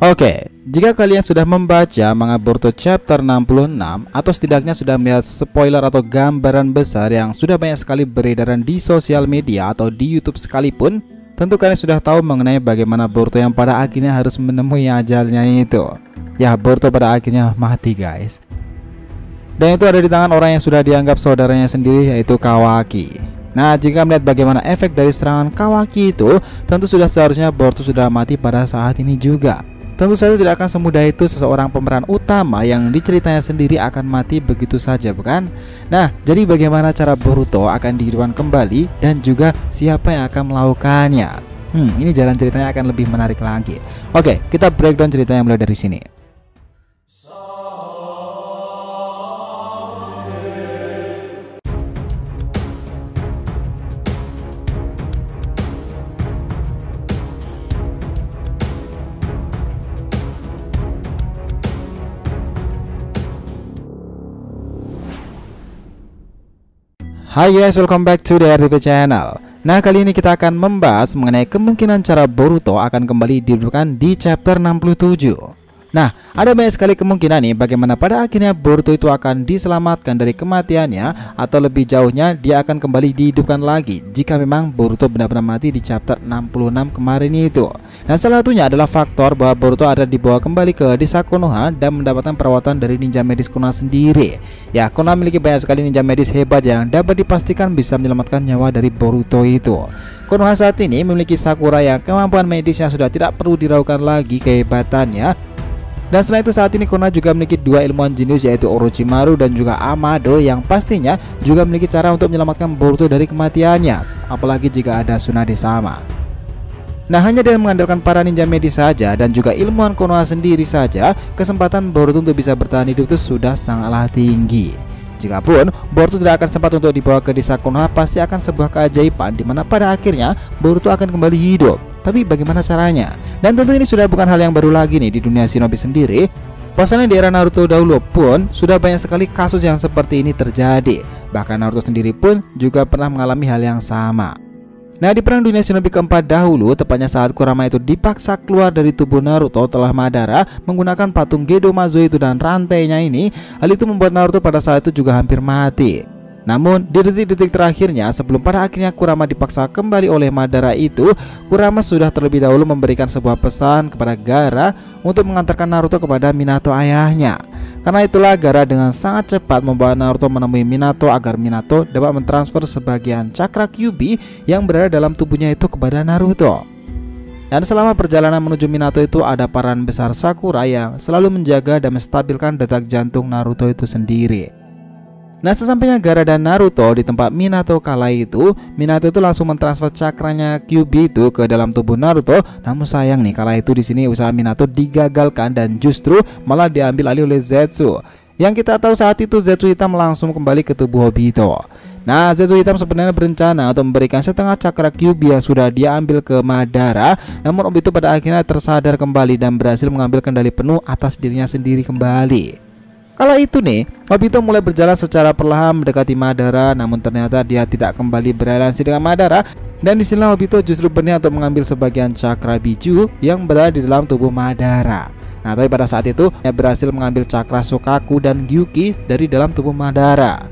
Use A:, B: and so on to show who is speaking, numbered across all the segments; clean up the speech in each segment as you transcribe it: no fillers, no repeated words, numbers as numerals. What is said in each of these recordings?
A: Oke, jika kalian sudah membaca manga Boruto chapter 66 atau setidaknya sudah melihat spoiler atau gambaran besar yang sudah banyak sekali beredaran di sosial media atau di YouTube sekalipun, tentu kalian sudah tahu mengenai bagaimana Boruto yang pada akhirnya harus menemui ajalnya itu. Ya, Boruto pada akhirnya mati, guys. Dan itu ada di tangan orang yang sudah dianggap saudaranya sendiri, yaitu Kawaki. Nah, jika melihat bagaimana efek dari serangan Kawaki itu, tentu sudah seharusnya Boruto sudah mati pada saat ini juga. Tentu saja tidak akan semudah itu seseorang pemeran utama yang diceritanya sendiri akan mati begitu saja, bukan? Nah, jadi bagaimana cara Boruto akan dihidupkan kembali dan juga siapa yang akan melakukannya? Ini jalan ceritanya akan lebih menarik lagi. Oke, kita breakdown ceritanya mulai dari sini. Hai guys, welcome back to the RTV channel. Nah, kali ini kita akan membahas mengenai kemungkinan cara Boruto akan kembali dihidupkan di chapter 67. Nah, ada banyak sekali kemungkinan nih bagaimana pada akhirnya Boruto itu akan diselamatkan dari kematiannya, atau lebih jauhnya dia akan kembali dihidupkan lagi jika memang Boruto benar-benar mati di chapter 66 kemarin itu. Nah, salah satunya adalah faktor bahwa Boruto ada dibawa kembali ke desa Konoha dan mendapatkan perawatan dari ninja medis Konoha sendiri. Ya, Konoha memiliki banyak sekali ninja medis hebat yang dapat dipastikan bisa menyelamatkan nyawa dari Boruto itu. Konoha saat ini memiliki Sakura yang kemampuan medisnya sudah tidak perlu diragukan lagi kehebatannya. Dan selain itu saat ini Konoha juga memiliki dua ilmuwan jenius, yaitu Orochimaru dan juga Amado, yang pastinya juga memiliki cara untuk menyelamatkan Boruto dari kematiannya, apalagi jika ada Tsunade sama. Nah, hanya dengan mengandalkan para ninja medis saja dan juga ilmuwan Konoha sendiri saja, kesempatan Boruto untuk bisa bertahan hidup itu sudah sangatlah tinggi. Jikapun Boruto tidak akan sempat untuk dibawa ke desa Konoha, pasti akan sebuah keajaiban di mana pada akhirnya Boruto akan kembali hidup. Tapi bagaimana caranya? Dan tentu ini sudah bukan hal yang baru lagi nih di dunia shinobi sendiri. Pasalnya di era Naruto dahulu pun sudah banyak sekali kasus yang seperti ini terjadi. Bahkan Naruto sendiri pun juga pernah mengalami hal yang sama. Nah, di perang dunia shinobi keempat dahulu, tepatnya saat Kurama itu dipaksa keluar dari tubuh Naruto telah Madara menggunakan patung Gedo Mazo itu dan rantainya ini, hal itu membuat Naruto pada saat itu juga hampir mati. Namun di detik-detik terakhirnya sebelum pada akhirnya Kurama dipaksa kembali oleh Madara itu, Kurama sudah terlebih dahulu memberikan sebuah pesan kepada Gaara untuk mengantarkan Naruto kepada Minato ayahnya. Karena itulah Gaara dengan sangat cepat membawa Naruto menemui Minato agar Minato dapat mentransfer sebagian cakra Kyuubi yang berada dalam tubuhnya itu kepada Naruto. Dan selama perjalanan menuju Minato itu ada peran besar Sakura yang selalu menjaga dan menstabilkan detak jantung Naruto itu sendiri. Nah, sesampainya Gaara dan Naruto di tempat Minato kala itu, Minato itu langsung mentransfer cakranya Kyuubi itu ke dalam tubuh Naruto. Namun sayang nih, kala itu di sini usaha Minato digagalkan dan justru malah diambil alih oleh Zetsu. Yang kita tahu saat itu Zetsu hitam langsung kembali ke tubuh Obito. Nah, Zetsu hitam sebenarnya berencana untuk memberikan setengah cakra Kyuubi yang sudah dia ambil ke Madara. Namun Obito pada akhirnya tersadar kembali dan berhasil mengambil kendali penuh atas dirinya sendiri kembali. Kala itu nih, Obito mulai berjalan secara perlahan mendekati Madara, namun ternyata dia tidak kembali beraliansi dengan Madara. Dan disinilah Obito justru berniat untuk mengambil sebagian cakra Biju yang berada di dalam tubuh Madara. Nah, tapi pada saat itu dia berhasil mengambil cakra Shokaku dan Gyuki dari dalam tubuh Madara.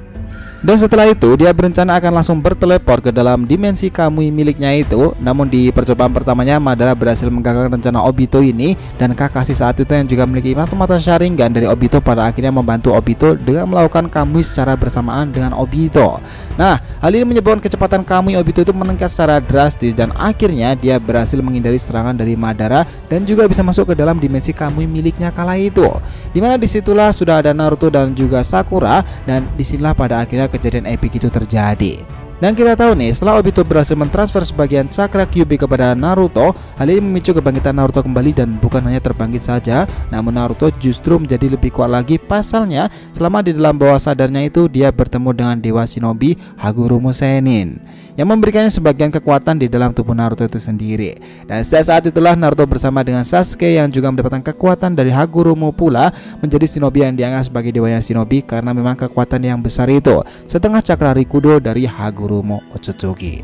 A: Dan setelah itu dia berencana akan langsung berteleport ke dalam dimensi Kamui miliknya itu. Namun di percobaan pertamanya Madara berhasil menggagalkan rencana Obito ini, dan Kakashi saat itu yang juga memiliki mata Sharingan dari Obito pada akhirnya membantu Obito dengan melakukan Kamui secara bersamaan dengan Obito. Nah, hal ini menyebabkan kecepatan Kamui Obito itu meningkat secara drastis dan akhirnya dia berhasil menghindari serangan dari Madara dan juga bisa masuk ke dalam dimensi Kamui miliknya kala itu. Dimana disitulah sudah ada Naruto dan juga Sakura, dan disinilah pada akhirnya kejadian epik itu terjadi. Dan kita tahu nih, setelah Obito berhasil mentransfer sebagian cakra Kyuubi kepada Naruto, hal ini memicu kebangkitan Naruto kembali, dan bukan hanya terbangkit saja, namun Naruto justru menjadi lebih kuat lagi. Pasalnya, selama di dalam bawah sadarnya itu dia bertemu dengan Dewa Shinobi Hagoromo Sennin yang memberikannya sebagian kekuatan di dalam tubuh Naruto itu sendiri. Dan saat itulah Naruto bersama dengan Sasuke yang juga mendapatkan kekuatan dari Hagoromo pula menjadi shinobi yang dianggap sebagai dewanya shinobi karena memang kekuatan yang besar itu, setengah cakra Rikudo dari Hagoromo Otsutsuki.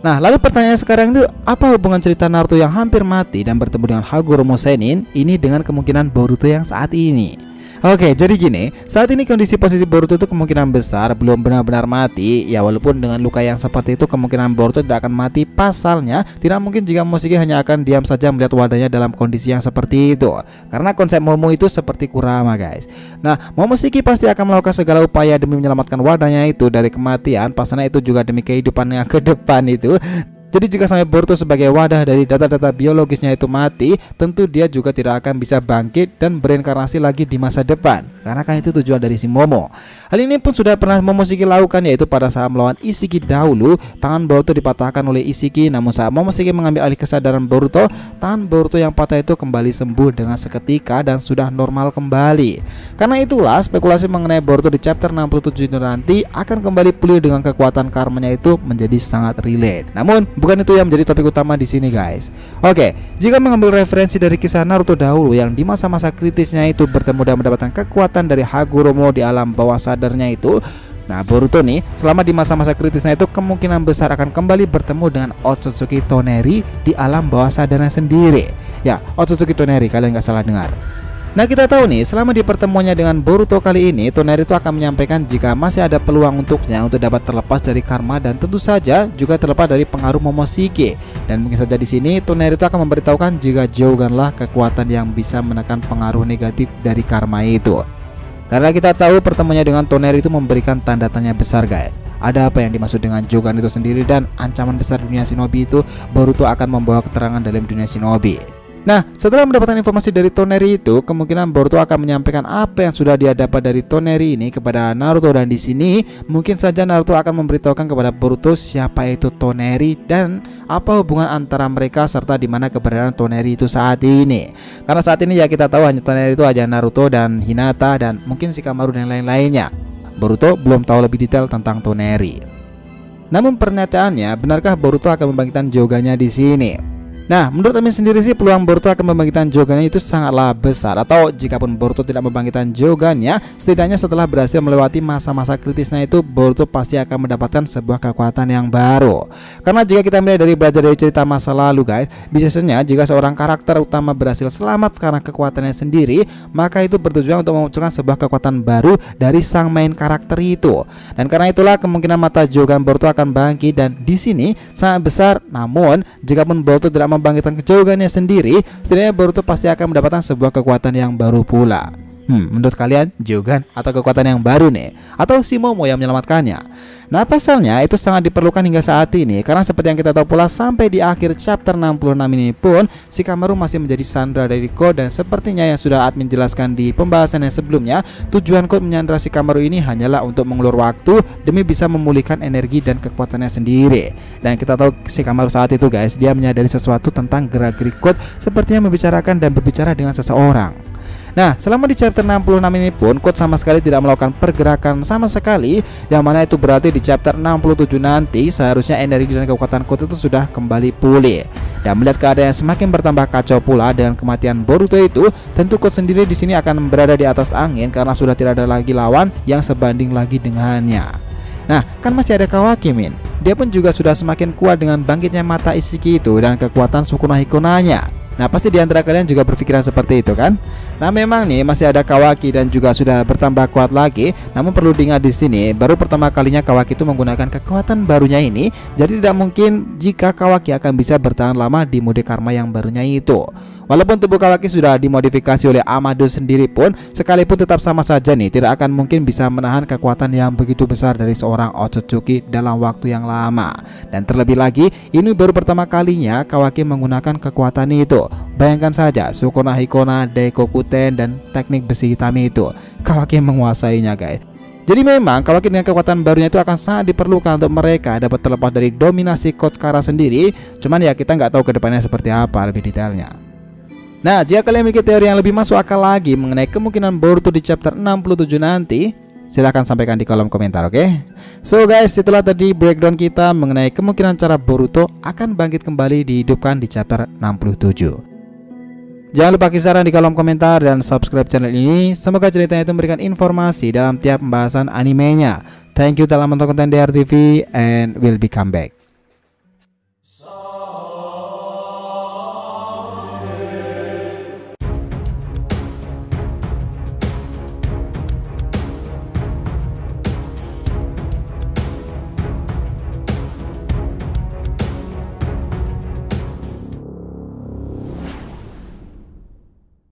A: Nah, lalu pertanyaan sekarang itu, apa hubungan cerita Naruto yang hampir mati dan bertemu dengan Hagoromo Sennin ini dengan kemungkinan Boruto yang saat ini? Oke, jadi gini, saat ini kondisi posisi Boruto itu kemungkinan besar belum benar-benar mati. Ya, walaupun dengan luka yang seperti itu kemungkinan Boruto tidak akan mati. Pasalnya, tidak mungkin jika Momoshiki hanya akan diam saja melihat wadahnya dalam kondisi yang seperti itu. Karena konsep Momo itu seperti Kurama, guys. Nah, Momoshiki pasti akan melakukan segala upaya demi menyelamatkan wadahnya itu dari kematian. Pasalnya itu juga demi kehidupannya ke depan itu. Jadi jika sampai Boruto sebagai wadah dari data-data biologisnya itu mati, tentu dia juga tidak akan bisa bangkit dan bereinkarnasi lagi di masa depan. Karena kan itu tujuan dari si Momo. Hal ini pun sudah pernah Momoshiki lakukan, yaitu pada saat melawan Ishiki dahulu, tangan Boruto dipatahkan oleh Ishiki. Namun saat Momoshiki mengambil alih kesadaran Boruto, tangan Boruto yang patah itu kembali sembuh dengan seketika dan sudah normal kembali. Karena itulah spekulasi mengenai Boruto di chapter 67 itu nanti akan kembali pulih dengan kekuatan karmanya itu menjadi sangat relate. Namun bukan itu yang menjadi topik utama di sini, guys. Oke, jika mengambil referensi dari kisah Naruto dahulu yang di masa-masa kritisnya itu bertemu dan mendapatkan kekuatan dari Hagoromo di alam bawah sadarnya itu, nah Boruto nih selama di masa-masa kritisnya itu kemungkinan besar akan kembali bertemu dengan Otsutsuki Toneri di alam bawah sadarnya sendiri. Ya, Otsutsuki Toneri, kalian nggak salah dengar. Nah, kita tahu nih, selama di pertemuannya dengan Boruto kali ini, Toneri itu akan menyampaikan jika masih ada peluang untuknya untuk dapat terlepas dari karma dan tentu saja juga terlepas dari pengaruh Momoshiki. Dan mungkin saja di sini Toneri itu akan memberitahukan jika jauhkanlah kekuatan yang bisa menekan pengaruh negatif dari karma itu. Karena kita tahu pertemuannya dengan Toneri itu memberikan tanda tanya besar, guys. Ada apa yang dimaksud dengan Jogan itu sendiri dan ancaman besar dunia shinobi itu Boruto akan membawa keterangan dalam dunia shinobi. Nah, setelah mendapatkan informasi dari Toneri itu, kemungkinan Boruto akan menyampaikan apa yang sudah dia dapat dari Toneri ini kepada Naruto, dan di sini mungkin saja Naruto akan memberitahukan kepada Boruto siapa itu Toneri dan apa hubungan antara mereka serta di mana keberadaan Toneri itu saat ini. Karena saat ini ya kita tahu hanya Toneri itu aja Naruto dan Hinata dan mungkin Shikamaru dan lain-lainnya. Boruto belum tahu lebih detail tentang Toneri. Namun pernyataannya, benarkah Boruto akan membangkitkan Jogannya di sini? Nah, menurut Amin sendiri sih peluang Boruto akan membangkitkan Jogannya itu sangatlah besar. Atau jikapun Boruto tidak membangkitkan Jogannya, setidaknya setelah berhasil melewati masa-masa kritisnya itu, Boruto pasti akan mendapatkan sebuah kekuatan yang baru. Karena jika kita melihat dari belajar dari cerita masa lalu, guys, biasanya jika seorang karakter utama berhasil selamat karena kekuatannya sendiri, maka itu bertujuan untuk memunculkan sebuah kekuatan baru dari sang main karakter itu. Dan karena itulah kemungkinan mata Jogan Boruto akan bangkit, dan di sini sangat besar. Namun jikapun Boruto tidak membangkitkan kejogannya sendiri, setidaknya Boruto pasti akan mendapatkan sebuah kekuatan yang baru pula. Menurut kalian Jogan atau kekuatan yang baru nih, atau si Momo yang menyelamatkannya? Nah, pasalnya itu sangat diperlukan hingga saat ini, karena seperti yang kita tahu pula sampai di akhir chapter 66 ini pun Shikamaru masih menjadi sandera dari Code, dan sepertinya yang sudah admin jelaskan di pembahasan yang sebelumnya, tujuan Code menyandera Shikamaru ini hanyalah untuk mengulur waktu demi bisa memulihkan energi dan kekuatannya sendiri. Dan kita tahu Shikamaru saat itu, guys, dia menyadari sesuatu tentang gerak-gerik Code, sepertinya membicarakan dan berbicara dengan seseorang. Nah, selama di chapter 66 ini pun Code sama sekali tidak melakukan pergerakan sama sekali, yang mana itu berarti di chapter 67 nanti seharusnya energi dan kekuatan Code itu sudah kembali pulih. Dan melihat keadaan yang semakin bertambah kacau pula dengan kematian Boruto itu, tentu Code sendiri di sini akan berada di atas angin karena sudah tidak ada lagi lawan yang sebanding lagi dengannya. Nah, kan masih ada Kawaki, Min. Dia pun juga sudah semakin kuat dengan bangkitnya mata Ishiki itu dan kekuatan Sukuna Hikonanya. Nah, pasti di antara kalian juga berpikiran seperti itu kan? Nah, memang nih masih ada Kawaki dan juga sudah bertambah kuat lagi. Namun perlu diingat di sini, baru pertama kalinya Kawaki itu menggunakan kekuatan barunya ini. Jadi tidak mungkin jika Kawaki akan bisa bertahan lama di mode karma yang barunya itu. Walaupun tubuh Kawaki sudah dimodifikasi oleh Amado sendiri pun, sekalipun tetap sama saja nih tidak akan mungkin bisa menahan kekuatan yang begitu besar dari seorang Otsutsuki dalam waktu yang lama. Dan terlebih lagi, ini baru pertama kalinya Kawaki menggunakan kekuatan itu. Bayangkan saja Sukuna Hikona, Daikokuten, dan teknik besi hitam itu, Kawaki menguasainya, guys. Jadi memang Kawaki dengan kekuatan barunya itu akan sangat diperlukan untuk mereka dapat terlepas dari dominasi Code Kara sendiri. Cuman ya kita nggak tahu kedepannya seperti apa lebih detailnya. Nah, jika kalian memiliki teori yang lebih masuk akal lagi mengenai kemungkinan Boruto di chapter 67 nanti, silahkan sampaikan di kolom komentar, oke? So guys, itulah tadi breakdown kita mengenai kemungkinan cara Boruto akan bangkit kembali dihidupkan di chapter 67. Jangan lupa kisaran di kolom komentar dan subscribe channel ini. Semoga ceritanya itu memberikan informasi dalam tiap pembahasan animenya. Thank you telah menonton konten DR TV and we'll be come back.